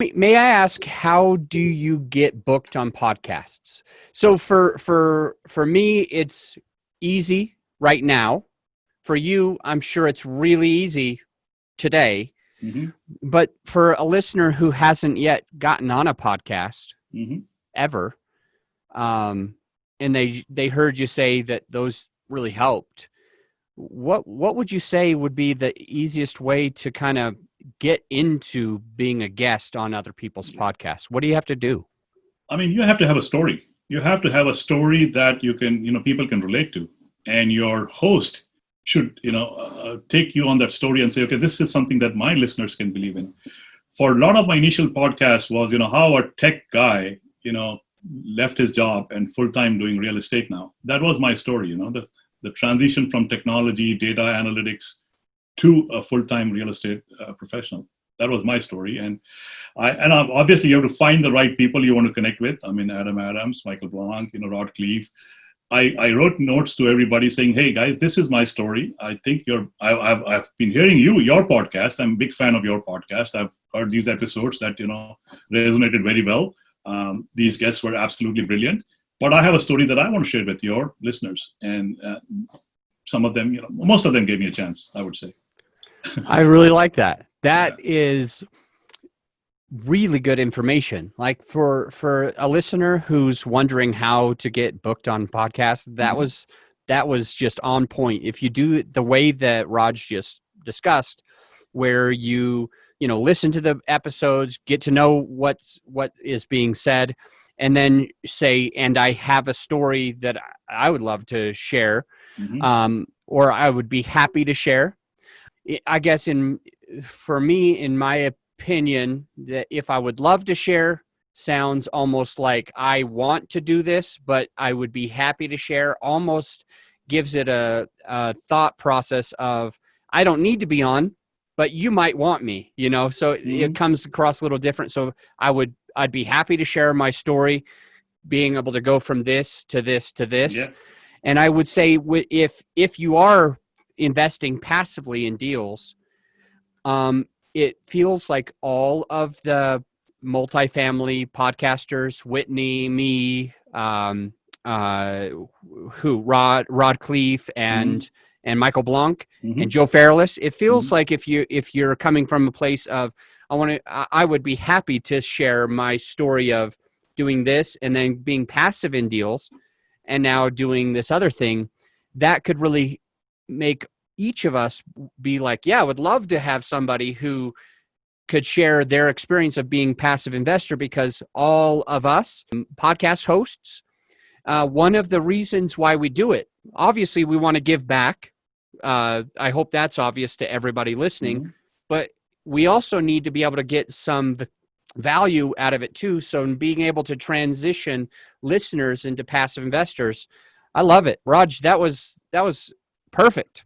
May I ask, how do you get booked on podcasts? So for me, it's easy right now. For you, I'm sure it's really easy today. Hmm. But for a listener who hasn't yet gotten on a podcast Hmm. ever, um, and they heard you say that those really helped, what would you say would be the easiest way to kind of get into being a guest on other people's podcasts? What do you have to do? I mean, you have to have a story. You have to have a story that people can relate to, and your host should, take you on that story and say, okay, this is something that my listeners can believe in. For a lot of my initial podcast was, how a tech guy, left his job and full time doing real estate now. That was my story, the transition from technology, data analytics to a full time real estate professional. That was my story, and obviously you have to find the right people you want to connect with. I mean, Adam Adams, Michael Blanc, Rod Cleave. I wrote notes to everybody saying, "Hey guys, this is my story. I think I've been hearing your podcast. I'm a big fan of your podcast. I've heard these episodes that resonated very well. These guests were absolutely brilliant. But I have a story that I want to share with your listeners." And some of them, most of them gave me a chance, I would say. I really like that. That Yeah. is really good information. Like for a listener who's wondering how to get booked on podcasts, Mhm. that was just on point. If you do it the way that Raj just discussed, where you listen to the episodes, get to know what is being said, and then say, and I have a story that I would love to share, Mhm. or I would be happy to share. I guess for me, in my opinion, that if I would love to share sounds almost like I want to do this, but I would be happy to share. Almost gives it a thought process of I don't need to be on, but you might want me, So it Mhm. comes across a little different. So I'd be happy to share my story, being able to go from this to this to this. Yeah. And I would say if you are investing passively in deals, it feels like all of the multifamily podcasters, Whitney, me, Rod Cleef, Mhm. and Michael Blanc and Mhm. Joe Fairless. It feels Mhm. like if you're coming from a place of I would be happy to share my story of doing this and then being passive in deals and now doing this other thing, that could really make each of us be like, yeah, I would love to have somebody who could share their experience of being passive investor, because all of us podcast hosts, one of the reasons why we do it, obviously we want to give back. I hope that's obvious to everybody listening, Mhm. but we also need to be able to get some value out of it too. So in being able to transition listeners into passive investors, I love it. Raj, that was perfect.